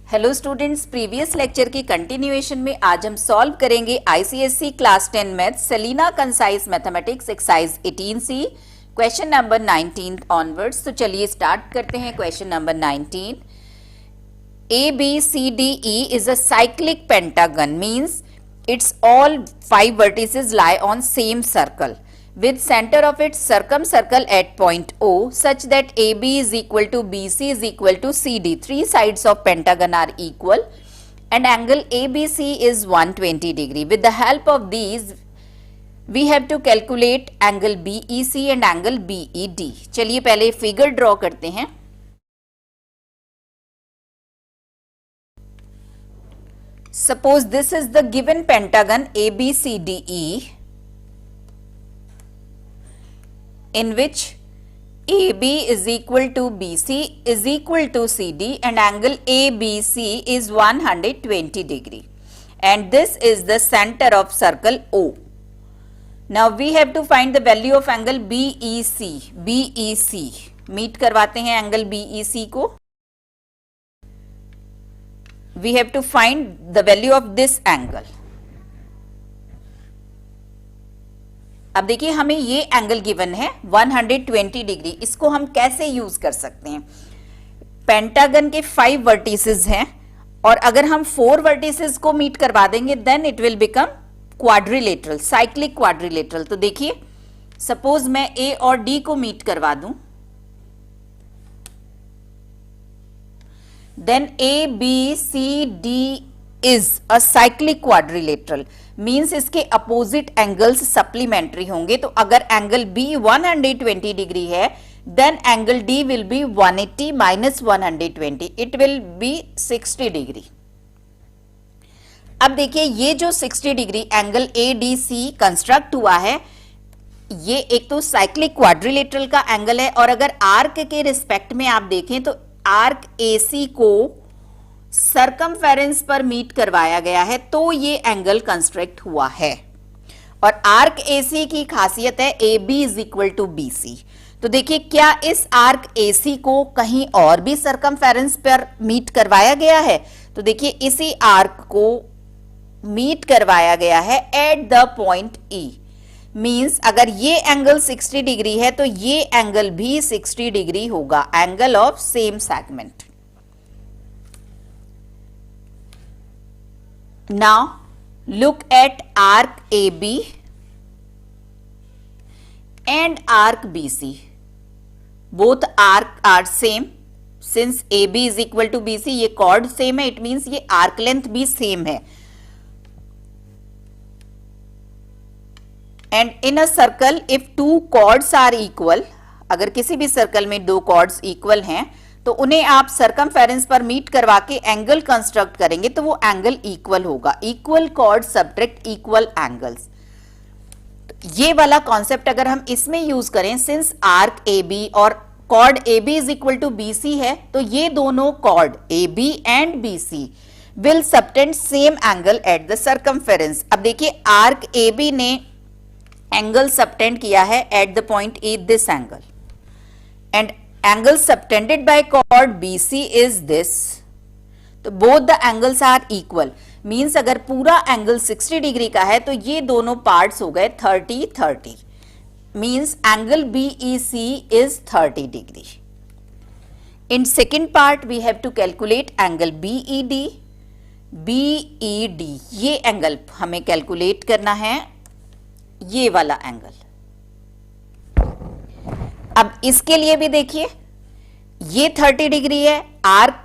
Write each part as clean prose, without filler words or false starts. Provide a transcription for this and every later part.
Hello students, previous lecture की continuation में आज हम सॉल्व करेंगे ICSE class 10 math Selina concise mathematics exercise 18C question number 19 onwards. तो चलिए स्टार्ट करते हैं। Question number 19, ABCDE is a cyclic pentagon, means its all 5 vertices lie on same circle with center of its circumcircle at point O such that AB is equal to BC is equal to CD. Three sides of pentagon are equal and angle ABC is 120 degree. With the help of these we have to calculate angle BEC and angle BED. चलिए पहले figure draw करते हैं। Suppose this is the given pentagon ABCDE in which AB is equal to BC is equal to CD and angle ABC is 120 degree and this is the center of circle O. Now we have to find the value of angle BEC. Meet करवाते हैं angle BEC को। We have to find the value of this angle. अब देखिए हमें ये angle given है 120 degree. इसको हम कैसे यूज कर सकते हैं? पेंटागन के 5 वर्टिसेस हैं और अगर हम 4 वर्टिसेस को मीट करवा देंगे then it will become quadrilateral, cyclic quadrilateral. तो देखिए सपोज मैं ए और डी को मीट करवा दूं, then ABCD is a cyclic quadrilateral, means इसके अपोजिट एंगल्स सप्लीमेंट्री होंगे। तो अगर एंगल B 120 डिग्री है then angle D will be 180 minus 120, it will be 60 degree. अब देखिए ये जो 60 डिग्री एंगल ADC कंस्ट्रक्ट हुआ है, ये एक तो साइक्लिक क्वाड्रिलेटरल का एंगल है और अगर आर्क के रिस्पेक्ट में आप देखें तो आर्क AC को सरकमफेरेंस पर मीट करवाया गया है तो ये एंगल कंस्ट्रक्ट हुआ है। और आर्क AC की खासियत है AB is equal to BC। तो देखिए क्या इस आर्क AC को कहीं और भी सरकमफेरेंस पर मीट करवाया गया है? तो देखिए इसी आर्क को मीट करवाया गया है at the point E। Means अगर ये एंगल 60 डिग्री है तो ये एंगल भी 60 डिग्री होगा, angle of same segment. Now look at arc AB and arc BC। Both arc are same, since AB is equal to BC, ये chord same है, it means ये आर्क लेंथ भी same है। And in a circle if 2 chords are equal, अगर किसी भी circle में 2 chords equal हैं तो उन्हें आप सरकमफेरेंस पर मीट करवा के एंगल कंस्ट्रक्ट करेंगे तो वो एंगल इक्वल होगा। Equal chord subtract equal angles. ये वाला कॉन्सेप्ट अगर हम इसमें यूज करें, सिंस आर्क AB और chord AB is equal to BC है तो ये दोनों chord AB and BC will subtend same angle at the circumference. अब देखिए आर्क AB ने एंगल सबटेंड किया है at the point E, this angle, and angle subtended by chord BC is this. तो both the angles are equal, means अगर पूरा angle 60 degree का है तो ये दोनों पार्ट्स हो गए 30-30, means angle BEC is 30 degree. In second part we have to calculate angle BED। ये एंगल हमें कैलकुलेट करना है, ये वाला एंगल। अब इसके लिए भी देखिए ये 30 डिग्री है, arc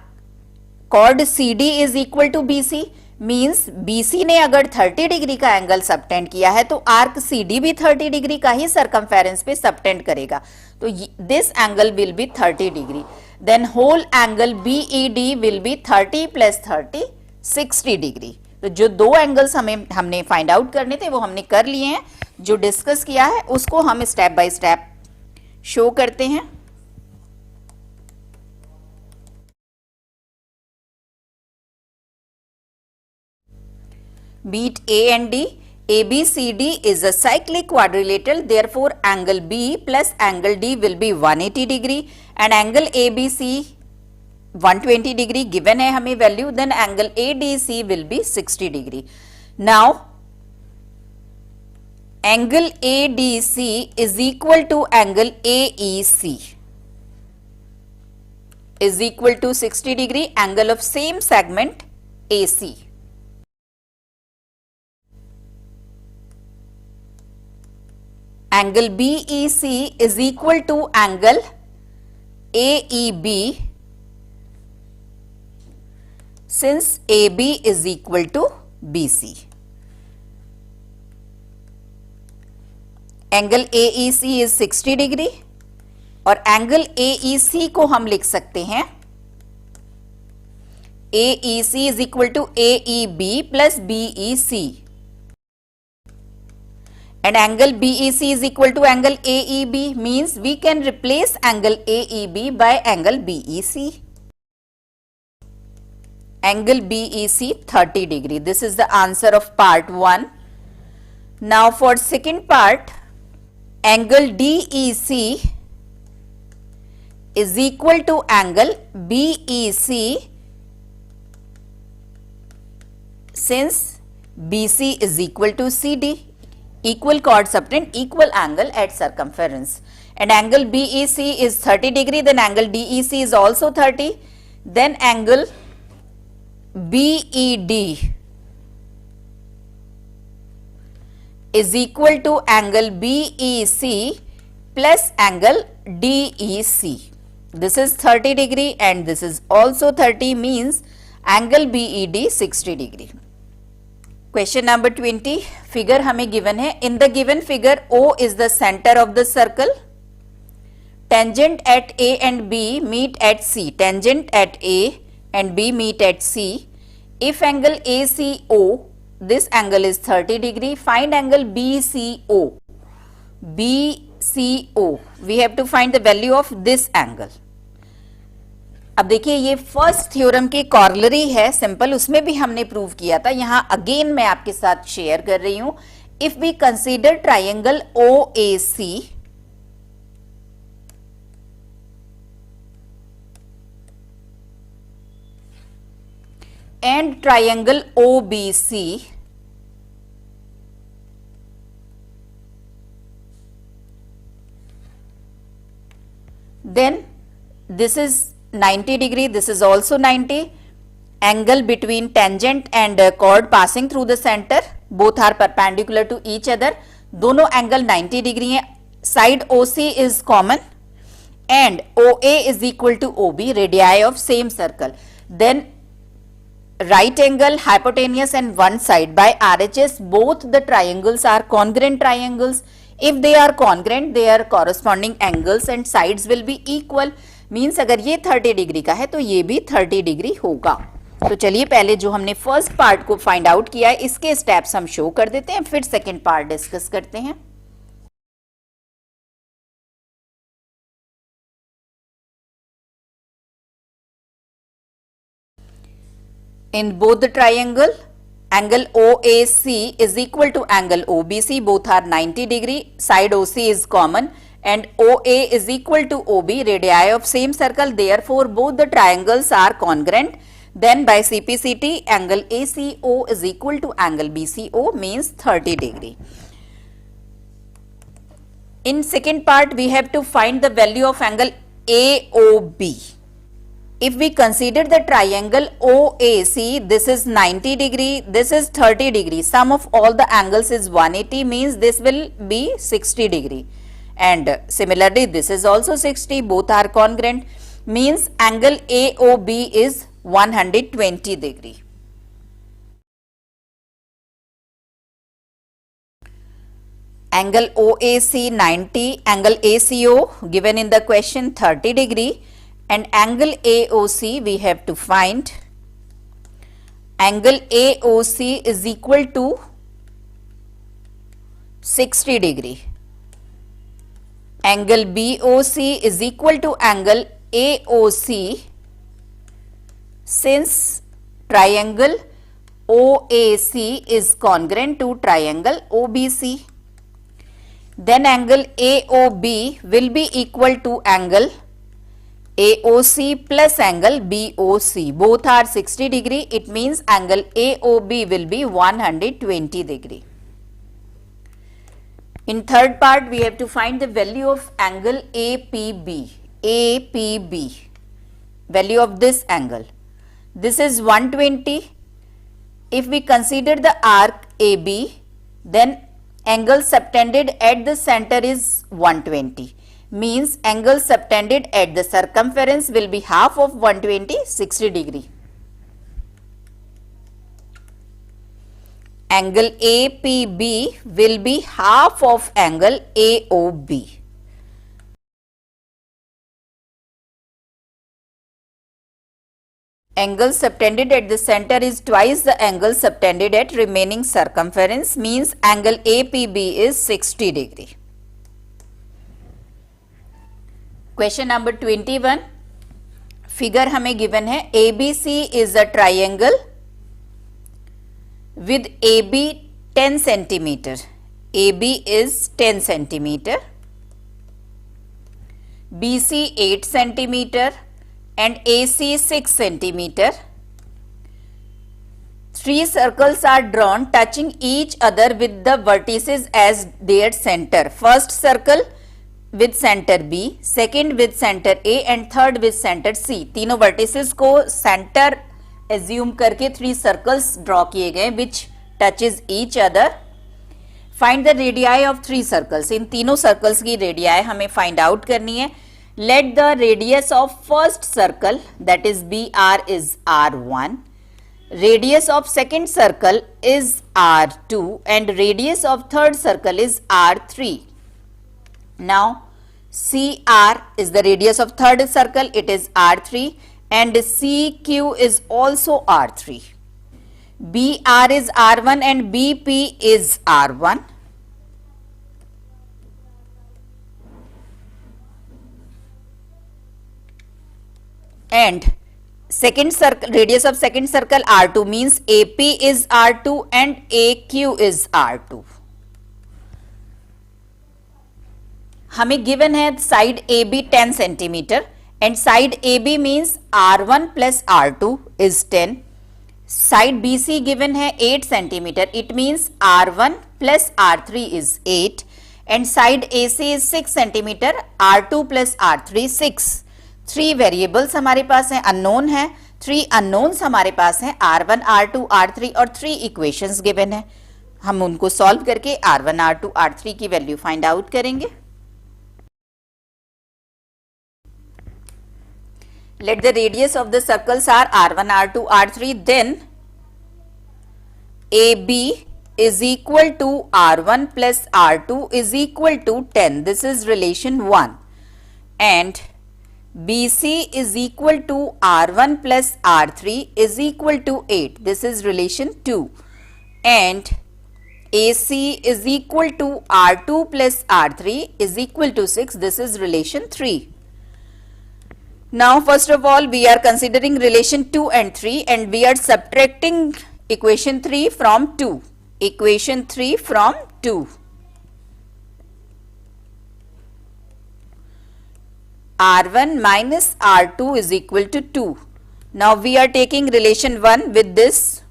chord CD is equal to BC, means BC ने अगर 30 डिग्री का एंगल सबटेंड किया है तो आर्क CD भी 30 डिग्री का ही सरकमफेरेंस पे सबटेंड करेगा। तो this angle will be 30 degree, then whole angle BED will be 30 + 30 60 degree. तो जो 2 एंगल्स हमने फाइंड आउट करने थे वो हमने कर लिए हैं। जो डिस्कस किया है उसको हम स्टेप बाय स्टेप शो करते हैं। Meet A and D. ABCD is a cyclic quadrilateral, therefore angle B plus angle D will be 180 degree and angle ABC 120 degree given है हमें value, then angle ADC will be 60 degree. Now angle ADC is equal to angle AEC is equal to 60 degree angle of same segment AC. Angle BEC is equal to angle AEB since AB is equal to BC. Angle AEC is 60 degree और angle AEC को हम लिख सकते हैं AEC is equal to AEB plus BEC and angle BEC is equal to angle AEB, means we can replace angle AEB by angle BEC. Angle BEC 30 degree. This is the answer of part 1. Now for second part, angle DEC is equal to angle BEC since BC is equal to CD. Equal chords obtain equal angle at circumference. And angle BEC is 30 degree, then angle DEC is also 30. Then angle BED is equal to angle BEC plus angle DEC. This is 30 degree and this is also 30, means angle BED 60 degree. Question number 20. Figure हमें given है. In the given figure, O is the center of the circle. Tangent at A and B meet at C. Tangent at A and B meet at C. If angle ACO, this angle is 30 degree. Find angle BCO. BCO. We have to find the value of this angle. अब देखिए ये first theorem की कॉरलरी है simple, उसमें भी हमने prove किया था. यहां अगेन मैं आपके साथ शेयर कर रही हूं. If we consider triangle OAC and triangle OBC, then this is 90 degree, this is also 90. Angle between tangent and chord passing through the center, both are perpendicular to each other. दोनों angle 90 degree हैं. Side OC is common and OA is equal to OB, radii of same circle. Then right angle, hypotenuse and one side by RHS, both the triangles are congruent triangles. If they are congruent, their corresponding angles and sides will be equal. Means अगर ये 30 degree का है तो ये भी 30 degree होगा. तो चलिए पहले जो हमने फर्स्ट पार्ट को फाइंड आउट किया है इसके स्टेप्स हम शो कर देते हैं, फिर सेकंड पार्ट डिस्कस करते हैं. In both the triangle, angle OAC is equal to angle OBC, both are 90 degree, side OC is common and OA is equal to OB, radii of same circle, therefore both the triangles are congruent. Then by CPCT, angle ACO is equal to angle BCO, means 30 degree. In second part, we have to find the value of angle AOB. If we consider the triangle OAC, this is 90 degree, this is 30 degree, sum of all the angles is 180, means this will be 60 degree. And similarly, this is also 60, both are congruent, means angle AOB is 120 degree. Angle OAC 90, angle ACO given in the question 30 degree, and angle AOC we have to find. Angle AOC is equal to 60 degree. Angle BOC is equal to angle AOC since triangle OAC is congruent to triangle OBC. Then angle AOB will be equal to angle AOC plus angle BOC, both are 60 degree. It means angle AOB will be 120 degree. In third part, we have to find the value of angle APB. APB, value of this angle. This is 120. If we consider the arc AB, then angle subtended at the center is 120. Means angle subtended at the circumference will be half of 120, 60 degree. Angle APB will be half of angle AOB. Angle subtended at the center is twice the angle subtended at remaining circumference, means angle APB is 60 degree. Question number 21. Figure हमें given है ABC is a triangle with AB 10 centimeter. AB is 10 centimeter. BC 8 centimeter and AC 6 centimeter. Three circles are drawn touching each other with the vertices as their center. First circle with center B, second with center A and third with center C. तीनों vertices को center assume करके three circles draw किए गए which touches each other. Find the radii of three circles. इन तीनों circles की radii हमें find out करनी है. Let the radius of first circle, that is BR, is R1. Radius of second circle is R2 and radius of third circle is R3. Now CR is the radius of third circle, it is R3, and CQ is also R3. BR is R1 and BP is R1. And second circle, radius of second circle R2, means AP is R2 and AQ is R2. हमें given है side AB 10 centimeter and side AB means R1 plus R2 is 10. Side BC given है 8 centimeter. It means R1 plus R3 is 8 and side AC is 6 centimeter. R2 plus R3 6. Three variables हमारे पास हैं, unknown है, three unknowns हमारे पास हैं R1, R2, R3 और three equations given है. हम उनको सॉल्व करके R1, R2, R3 की वैल्यू फाइंड आउट करेंगे. Let the radius of the circles are R1, R2, R3. Then AB is equal to R1 plus R2 is equal to 10. This is relation 1. And BC is equal to R1 plus R3 is equal to 8. This is relation 2. And AC is equal to R2 plus R3 is equal to 6. This is relation 3. Now first of all we are considering relation 2 and 3 and we are subtracting equation 3 from 2. Equation 3 from 2. R1 minus R2 is equal to 2. Now we are taking relation 1 with this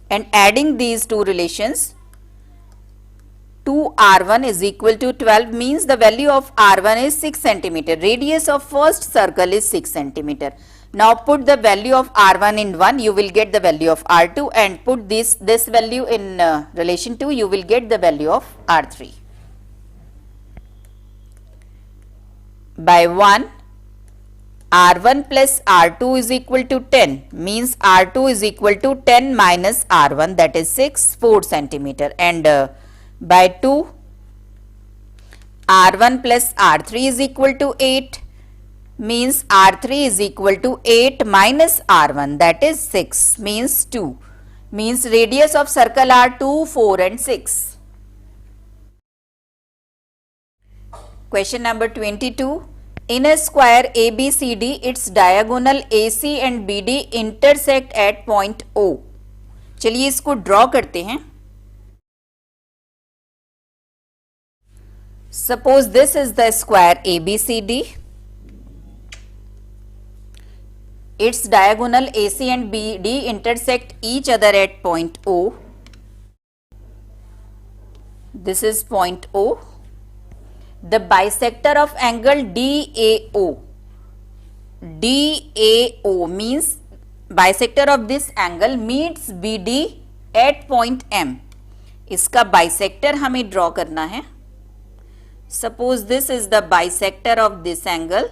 and adding these two relations. 2R1 is equal to 12 means the value of R1 is 6 centimeter. Radius of first circle is 6 centimeter. Now put the value of R1 in 1, you will get the value of R2, and put this value in relation 2, you will get the value of R3. By 1, R1 plus R2 is equal to 10 means R2 is equal to 10 minus R1, that is 6, 4 centimeter, and by 2, R1 plus R3 is equal to 8 means R3 is equal to 8 minus R1, that is 6, means 2, means radius of circle are 2, 4 and 6. Question number 22. In a square ABCD, its diagonal AC and BD intersect at point O. चलिए इसको draw करते हैं. Suppose this is the square ABCD. Its diagonal AC and BD intersect each other at point O. This is point O. The bisector of angle DAO. DAO means bisector of this angle meets BD at point M. इसका bisector हमें draw करना है. Suppose this is the bisector of this angle,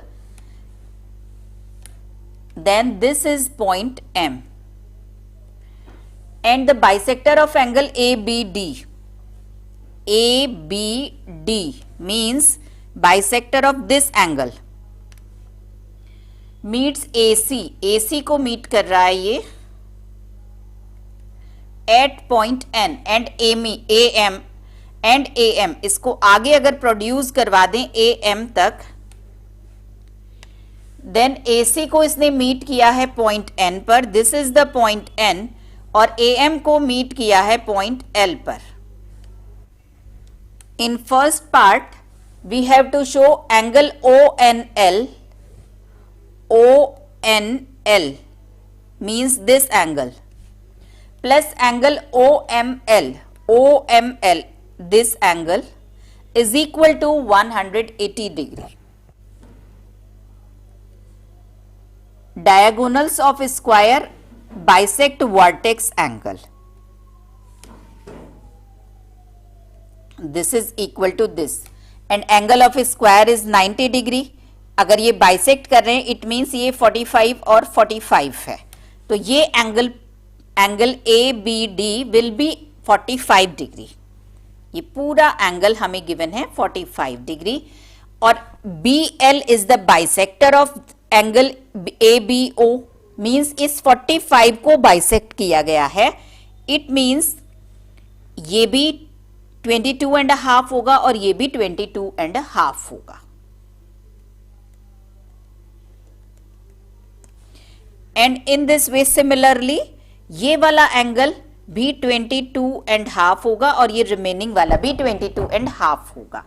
then this is point M, and the bisector of angle ABD. ABD means bisector of this angle meets AC. AC को meet कर रहा है ये at point N and AM and AM. इसको आगे अगर produce करवा दें AM तक, देन AC को इसने मीट किया है पॉइंट N पर. This is the point N. और AM को मीट किया है पॉइंट L पर. In first part we have to show angle ONL. ONL means this angle plus angle OML. OML, this angle is equal to 180 degree. Diagonals of a square bisect vertex angle. This is equal to this, and angle of a square is 90 degree. अगर ये bisect कर रहे हैं it means ये 45 और 45 है, तो ये angle ABD will be 45 degree. ये पूरा एंगल हमें गिवन है 45 डिग्री. और BL is the bisector of angle ABO. Means इस 45 को बाइसेक्ट किया गया है. इट मीन्स ये भी 22.5 होगा और ये भी 22.5 होगा. And in this way similarly ये वाला एंगल भी 22.5 होगा और ये रिमेनिंग वाला भी 22.5 होगा.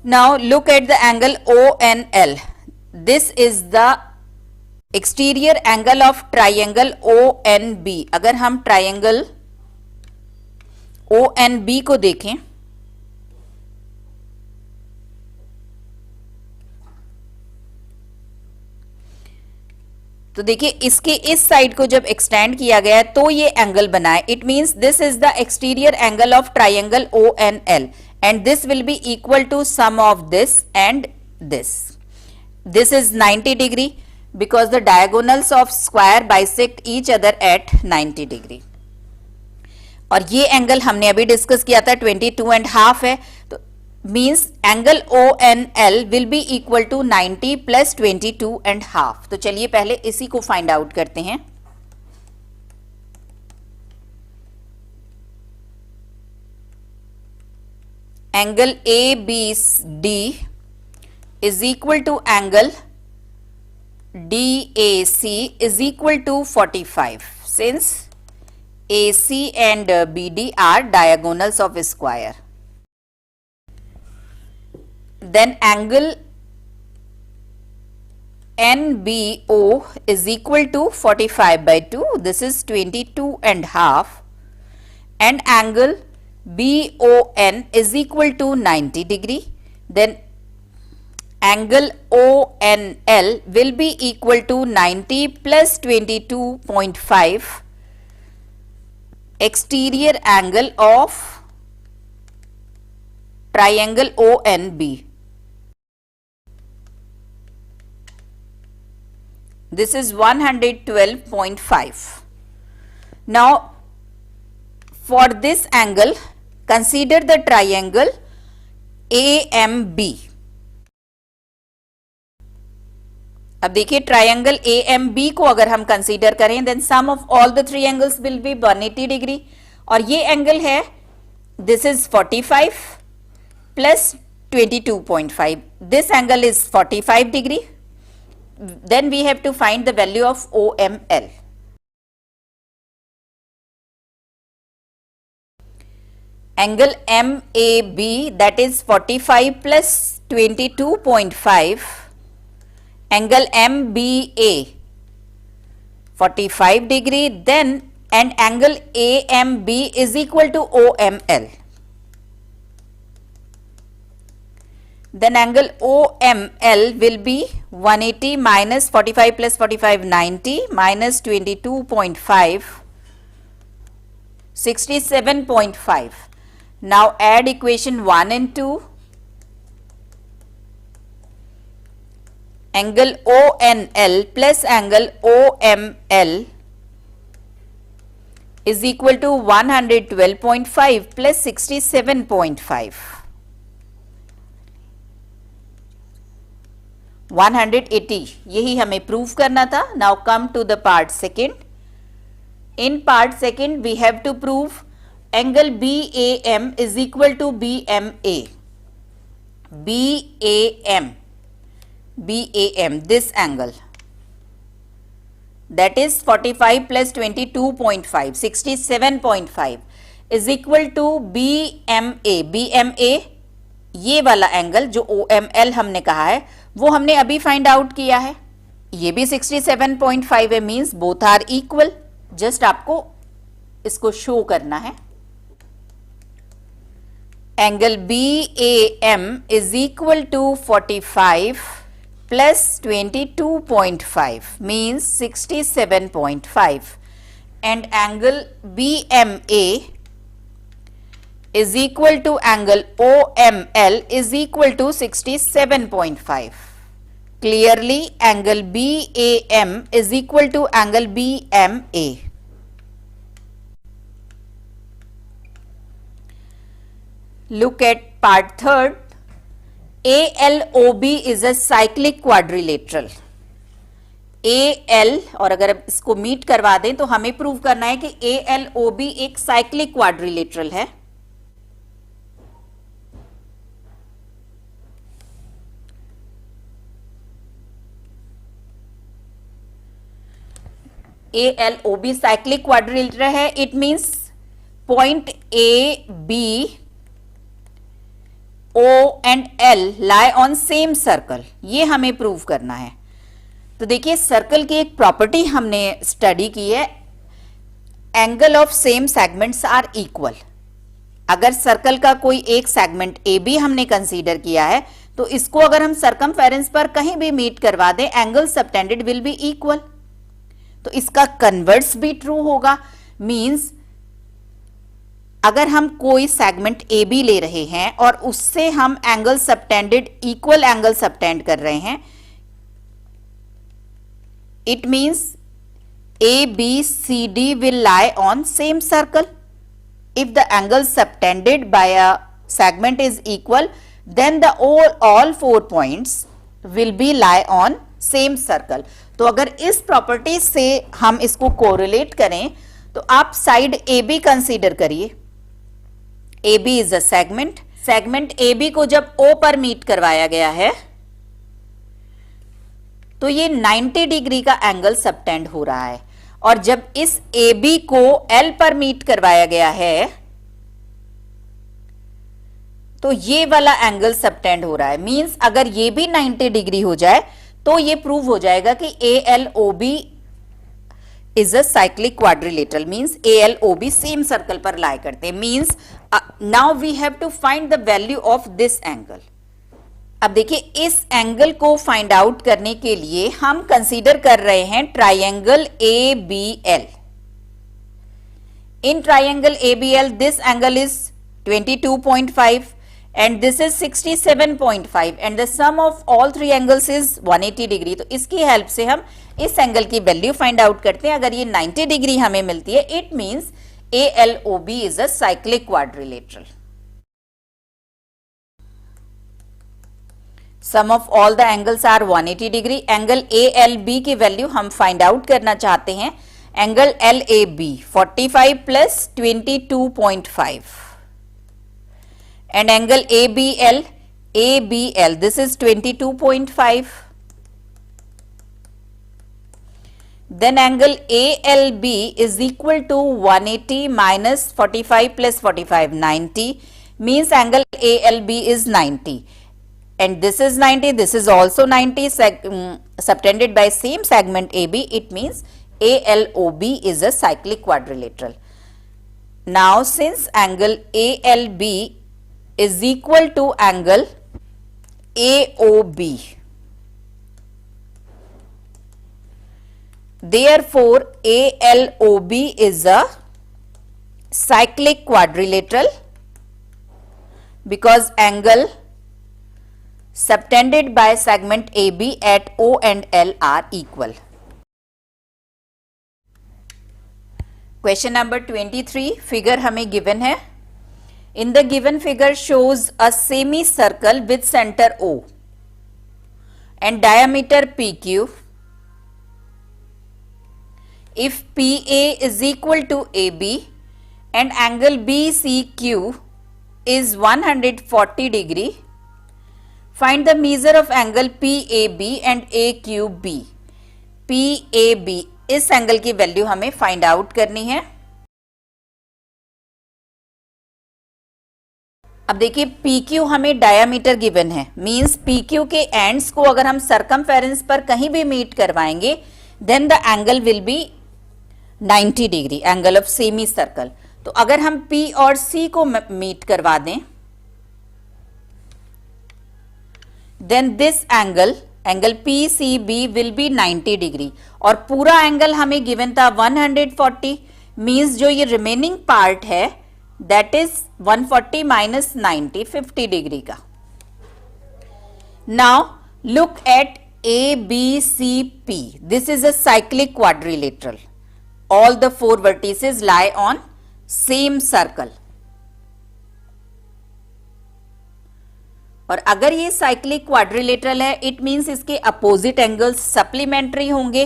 Now look at the angle ONL. This is the exterior angle of triangle ONB. अगर हम ट्राइंगल ONB को देखें तो देखिए इसके इस साइड को जब एक्सटेंड किया गया तो ये एंगल बना है. It means this is the exterior angle of triangle ONL and this will be equal to sum of this and this. This is 90 degree because the diagonals of square bisect each other at 90 degree. और ये angle हमने अभी discuss किया था 22.5 है, तो means angle ONL will be equal to 90 plus 22.5. तो चलिए पहले इसी को फाइंड आउट करते हैं. Angle ABD is equal to angle DAC is equal to 45 since AC and BD are diagonals of a square. Then angle NBO is equal to 45 by 2. This is 22.5. And angle BON is equal to 90 degree. Then angle ONL will be equal to 90 plus 22.5 exterior angle of triangle ONB. This is 112.5. Now for this angle consider the triangle AMB. अब देखिए triangle AMB को अगर हम consider करें then sum of all the three angles will be 180 degree. और ये angle है this is 45 plus 22.5. This angle is 45 degree. Then we have to find the value of OML. Angle MAB that is 45 plus 22.5, angle MBA 45 degree, then and angle AMB is equal to OML. Then angle OML will be 180 minus 45 plus 45 90 minus 22.5 67.5. Now add equation 1 and 2. Angle ONL plus angle OML is equal to 112.5 plus 67.5. 180, यही हमें prove करना था. Now come to the part second. In part second we have to prove angle BAM is equal to BMA. BAM, this angle, that is 45 plus 22.5 67.5 is equal to BMA. ये वाला angle जो OML हमने कहा है वो हमने अभी find out किया है. ये भी 67.5 है, means both are equal. Just आपको इसको शो करना है. Angle BAM is equal to 45 plus 22.5 means 67.5, and angle BMA is equal to angle OML is equal to 67.5. Clearly angle BAM is equal to angle BMA. Look at part third. ALOB is a cyclic quadrilateral. AL, और अगर इसको meet करवा दें तो हमें prove करना है कि ALOB एक साइक्लिक क्वाड्रिलेटरल है. ALOB साइक्लिक क्वाड्रिलेटरल है. It means point AB, O and L lie on same circle. ये हमें प्रूव करना है. तो देखिए सर्कल की एक प्रॉपर्टी हमने स्टडी की है, angle of same segments are equal. अगर सर्कल का कोई एक सेगमेंट AB हमने कंसीडर किया है तो इसको अगर हम सर्कमफेरेंस पर कहीं भी मीट करवा दें, angle subtended will be equal. तो इसका कन्वर्स भी ट्रू होगा. मींस अगर हम कोई सेगमेंट AB ले रहे हैं और उससे हम angle subtended equal angle subtend कर रहे हैं, it means ABCD will lie on same circle. If the angle subtended by a segment is equal, then the all 4 points will be lie on same circle. तो अगर इस property से हम इसको correlate करें तो आप साइड AB कंसीडर करिए. AB is a segment. Segment AB को जब O पर मीट करवाया गया है तो ये 90 डिग्री का एंगल सबटेंड हो रहा है, और जब इस AB को L पर मीट करवाया गया है तो ये वाला एंगल सबटेंड हो रहा है. मींस अगर ये भी 90 डिग्री हो जाए तो ये प्रूव हो जाएगा कि ALOB is a cyclic quadrilateral. Means ALOB same circle पर लाई करते हैं. Means now we have to find the value of this angle. अब देखिए इस एंगल को फाइंड आउट करने के लिए हम कंसीडर कर रहे हैं triangle ABL. In triangle ABL this angle is 22.5 and this is 67.5 and the sum of all three angles is 180 degree. तो इसकी हेल्प से हम इस एंगल की वैल्यू फाइंड आउट करते हैं. अगर ये 90 डिग्री हमें मिलती है, it means ALOB is a cyclic quadrilateral. Sum of all the angles are 180 degree. Angle ALB की वैल्यू हम फाइंड आउट करना चाहते हैं. Angle LAB 45 plus 22.5 and angle ABL this is 22.5. then angle ALB is equal to 180 minus 45 plus 45, 90, means angle ALB is 90, and this is 90, this is also 90, subtended by same segment AB, it means ALOB is a cyclic quadrilateral. Now since angle ALB is equal to angle AOB, therefore ALOB is a cyclic quadrilateral because angle subtended by segment AB at O and L are equal. Question number 23, figure हमें given है. In the given figure shows a semicircle with center O and diameter PQ. If PA is equal to AB and angle BCQ is 140 degree, find the measure of angle PAB and AQB. PAB इस angle की value हमें find out करनी है. अब देखिए PQ हमें diameter given है, means PQ के एंड्स को अगर हम सर्कमफेरेंस पर कहीं भी मीट करवाएंगे then the angle will be 90 degree, angle of semi circle. तो अगर हम P और C को मीट करवा दें then this angle PCB will be 90 degree और पूरा एंगल हमें गिवन था 140, मींस जो ये रिमेनिंग पार्ट है दैट इज 140 माइनस 90, 50 डिग्री का. Now look eight ABCP, this is a cyclic quadrilateral. All the four vertices lie on same circle. और अगर ये साइक्लिक क्वाड्रिलेटरल है इट मींस इसके अपोजिट एंगल्स सप्लीमेंट्री होंगे.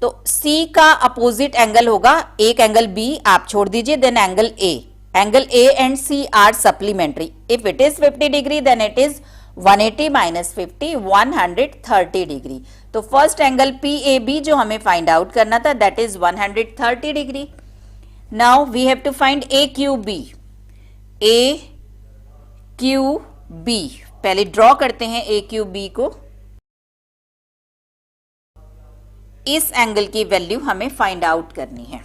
तो C का अपोजिट एंगल होगा एक एंगल B, आप छोड़ दीजिए, then angle A. Angle A and C are supplementary. If it is 50 degree then it is 180 minus 50, 130 degree. तो फर्स्ट एंगल PAB जो हमें फाइंड आउट करना था that is 130 degree. Now we have to find AQB. AQB पहले draw करते हैं AQB को. इस एंगल की वैल्यू हमें फाइंड आउट करनी है.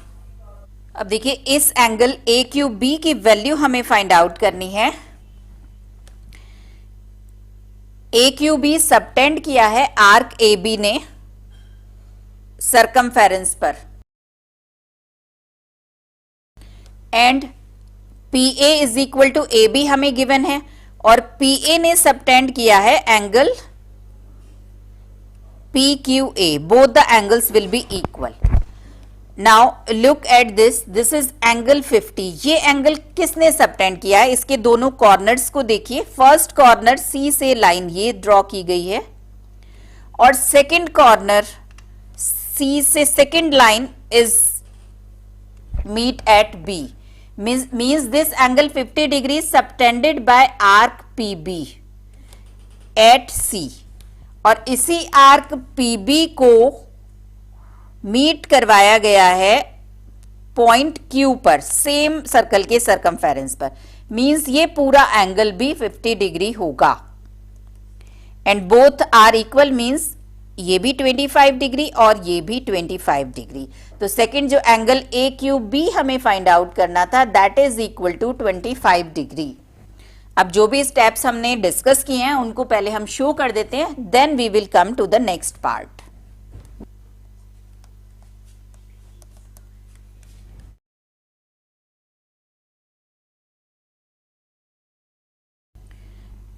अब देखिए इस एंगल AQB की वैल्यू हमें फाइंड आउट करनी है. AQB सबटेंड किया है आर्क AB ने सर्कमफेरेंस पर and PA is equal to AB हमें गिवन है और PA ने सबटेंड किया है angle PQA. Both the angles will be equal. Now look at this, this is angle 50. ये एंगल किसने सबटेंड किया है? इसके दोनों कॉर्नर्स को देखिए. फर्स्ट कॉर्नर C से लाइन ये ड्रॉ की गई है और सेकंड कॉर्नर C से second line is meet at B. means this angle 50 degrees subtended by arc PB at C. और इसी आर्क PB को मीट करवाया गया है पॉइंट Q पर, सेम सर्कल के सर्कमफेरेंस पर. मींस ये पूरा एंगल भी 50 डिग्री होगा and both are equal, means ये भी 25 डिग्री और ये भी 25 डिग्री. तो सेकंड जो एंगल AQB हमें फाइंड आउट करना था that is equal to 25 degree. अब जो भी स्टेप्स हमने डिस्कस किए हैं उनको पहले हम शो कर देते हैं, then we will come to the next part.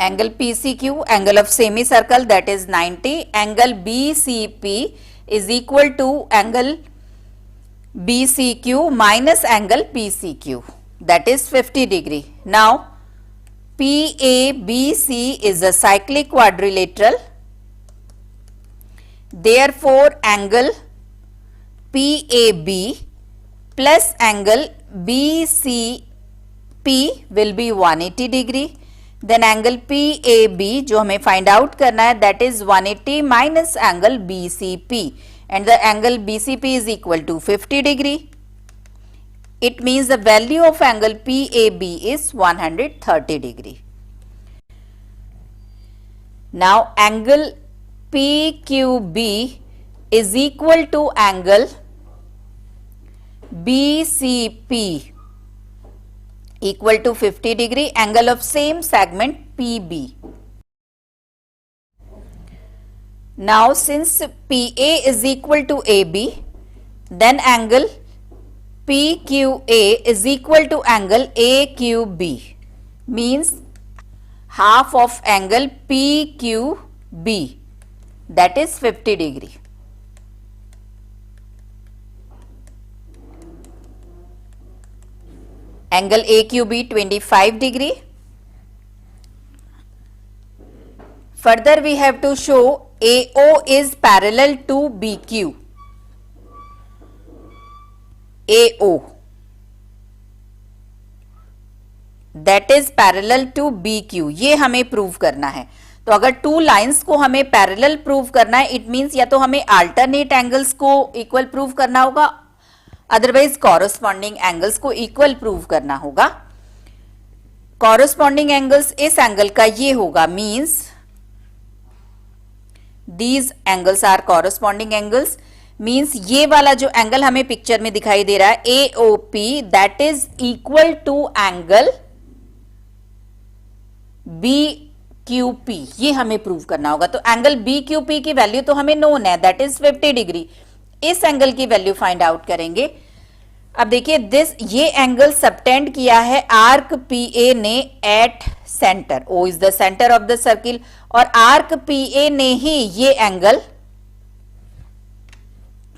Angle PCQ, angle of semicircle, that is 90. Angle BCP is equal to angle BCQ minus angle PCQ, that is 50 degree. Now PABC is a cyclic quadrilateral. Therefore angle PAB plus angle BCP will be 180 degree. Then angle PAB जो हमें find out करना है that is 180 minus angle BCP and the angle BCP is equal to 50 degree. It means the value of angle PAB is 130 degree. Now angle PQB is equal to angle BCP equal to 50 degree, angle of same segment PB. Now since PA is equal to AB, then angle PQA is equal to angle AQB, means half of angle PQB, that is 50 degree. Angle AQB 25 degree. Further we have to show AO is parallel to BQ. AO that is parallel to BQ, ये हमें prove करना है. तो अगर two lines को हमें parallel prove करना है, इट मींस या तो हमें अल्टरनेट एंगल्स को इक्वल प्रूव करना होगा, अदरवाइज कॉरस्पॉन्डिंग एंगल्स को इक्वल प्रूव करना होगा. कॉरस्पॉन्डिंग एंगल्स इस एंगल का ये होगा, means these angles are corresponding angles, means ये वाला जो एंगल हमें पिक्चर में दिखाई दे रहा है AOP, that is equal to angle BQP, ये हमें प्रूव करना होगा. तो एंगल BQP की वैल्यू तो हमें नोन है, दैट इज 50 डिग्री. इस एंगल की वैल्यू फाइंड आउट करेंगे. अब देखिए ये एंगल सबटेंड किया है आर्क PA ने at centre, O is the centre of the circle, और आर्क PA ने ही ये एंगल,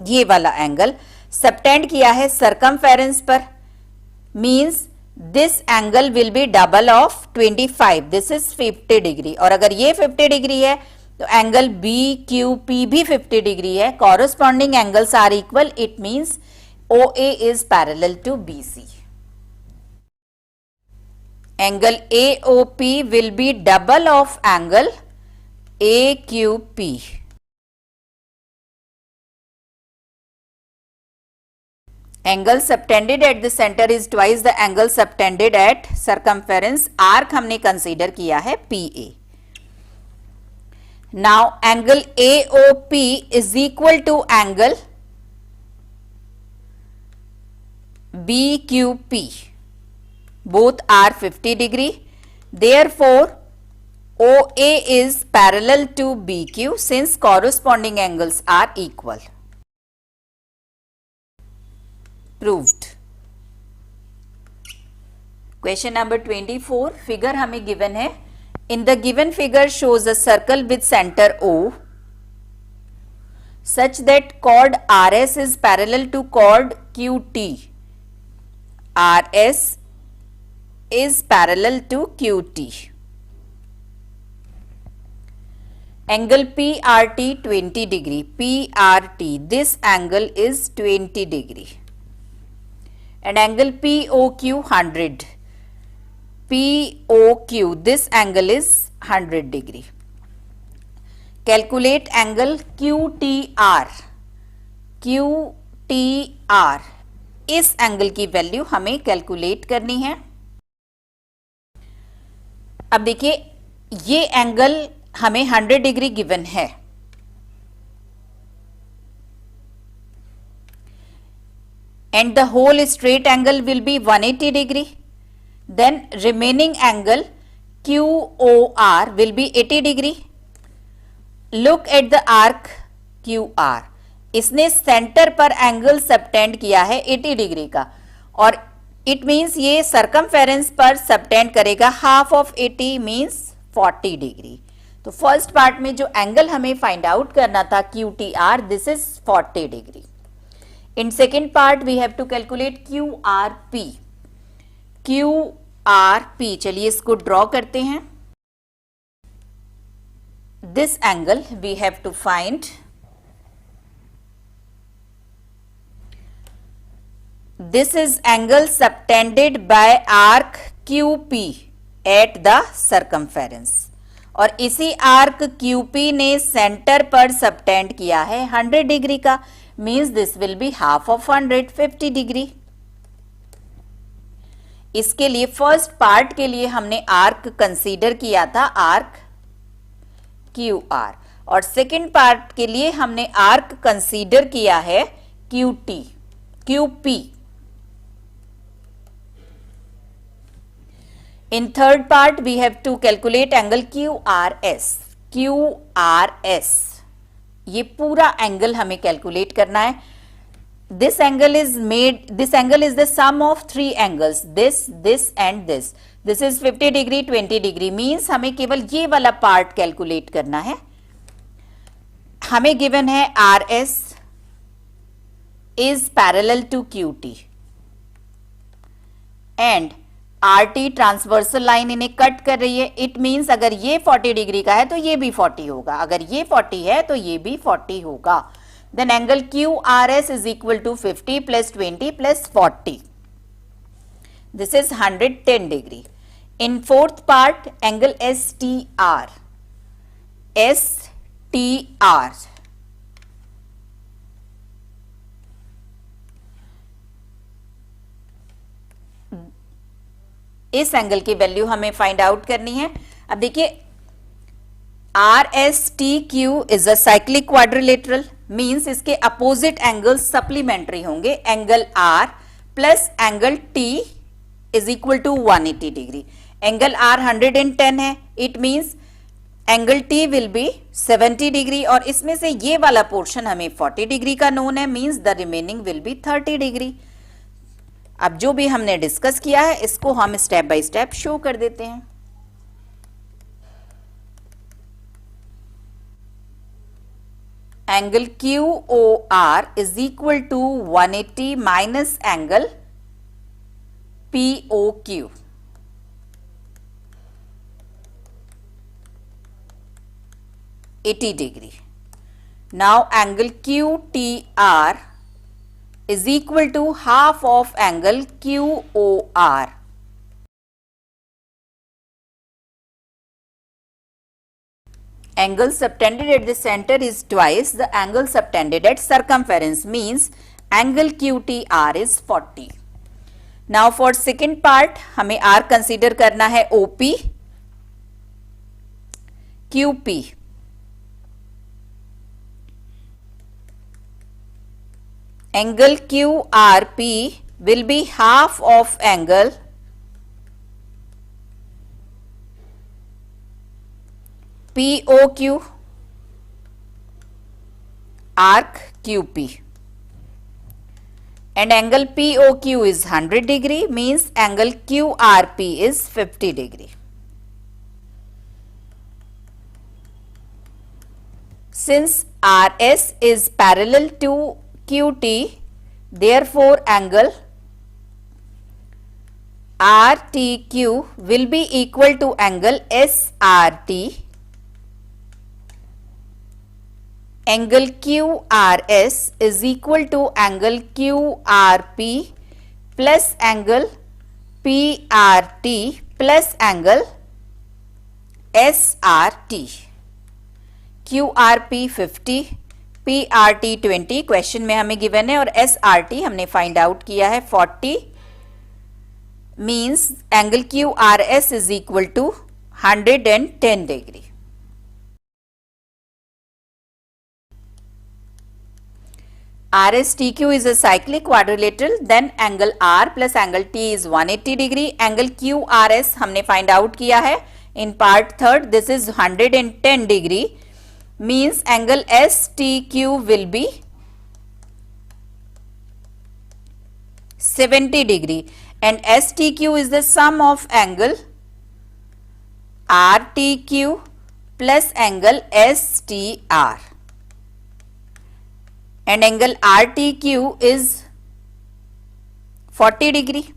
ये वाला एंगल सबटेंड किया है सरकमफेरेंस पर, means this angle will B double of 25, this is 50 degree. और अगर ये 50 डिग्री है तो एंगल BQP भी 50 डिग्री है. Corresponding angles are equal, it means OA is parallel to BC. Angle AOP will be double of angle AQP. Angle subtended at the center is twice the angle subtended at circumference. Arc हमने consider किया है PA. Now angle AOP is equal to angle BQP. Both are 50 degree. Therefore, OA is parallel to BQ since corresponding angles are equal. Proved. Question number 24. Figure हमें given है. In the given figure shows a circle with center O such that chord RS is parallel to chord QT. RS is parallel to QT. Angle PRT 20 degree. PRT, this angle is 20 degree. And angle POQ 100. POQ, this angle is 100 degree. Calculate angle QTR. QTR. इस angle की value हमें calculate करनी है. अब देखिए ये angle हमें 100 degree given है. And the whole straight angle will be 180 degree. Then remaining angle QOR will be 80 degree. Look at the arc QR. इसने सेंटर पर एंगल सबटेंड किया है 80 डिग्री का, और इट मींस ये सरकमफेरेंस पर सबटेंड करेगा हाफ ऑफ 80 मींस 40 डिग्री. तो फर्स्ट पार्ट में जो एंगल हमें फाइंड आउट करना था QTR, this is 40 degree. In second part we have to calculate QRP. QRP, चलिए इसको ड्रॉ करते हैं. This angle we have to find. This is angle subtended by arc QP at the circumference. और इसी arc QP ने centre पर subtend किया है 100 डिग्री का, means this will be half of 100, 50 degree. इसके लिए फर्स्ट पार्ट के लिए हमने आर्क कंसीडर किया था आर्क QR, और सेकंड पार्ट के लिए हमने आर्क कंसीडर किया है QP। In third part we have to calculate angle QRS। ये पूरा एंगल हमें कैलकुलेट करना है। This angle is the sum of three angles, this and this. This is 50 degree, 20 degree, means हमें केवल ये वाला पार्ट कैलकुलेट करना है। हमें गिवन है RS is parallel to QT and RT transversal line इन्हें कट कर रही है। इट मीन्स अगर ये 40 डिग्री का है तो ये भी 40 होगा, अगर ये 40 है तो ये भी 40 होगा। Then angle QRS is equal to 50 plus 20 plus 40. This is 110 degree. In fourth part, angle STR. इस एंगल की वैल्यू हमें फाइंड आउट करनी है। अब देखिए RSTQ is a cyclic quadrilateral, means इसके अपोजिट एंगल सप्लीमेंट्री होंगे। Angle R plus angle T is equal to 180 degree. Angle R 110 है, it means angle T will be 70 degree, और इसमें से ये वाला पोर्शन हमें 40 डिग्री का नोन है, means the remaining will be 30 degree. अब जो भी हमने डिस्कस किया है इसको हम स्टेप बाय स्टेप शो कर देते हैं। Angle QOR is equal to 180 minus angle POQ। $80 degree. Now angle QTR is equal to half of angle QOR. Angle subtended at the center is twice the angle subtended at circumference, means angle QTR is 40. Now for second part हमें R consider करना है OP, QP. Angle QRP will be half of angle POQ, arc QP, and angle POQ is 100 degree, means angle QRP is 50 degree. Since RS is parallel to QT, therefore angle RTQ will be equal to angle SRT. Angle QRS is equal to angle QRP plus angle PRT plus angle SRT. QRP 50, PRT 20 question में हमें given है, और SRT हमने find out किया है 40, means angle QRS is equal to 110 degree. RSTQ is a cyclic quadrilateral, then angle R plus angle T is 180 degree. Angle QRS हमने find out किया है in part third, this is 110 degree, means angle STQ will be 70 degree, and STQ is the sum of angle RTQ plus angle STR. And angle RTQ is 40 degree,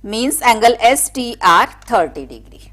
means angle STR 30 degree.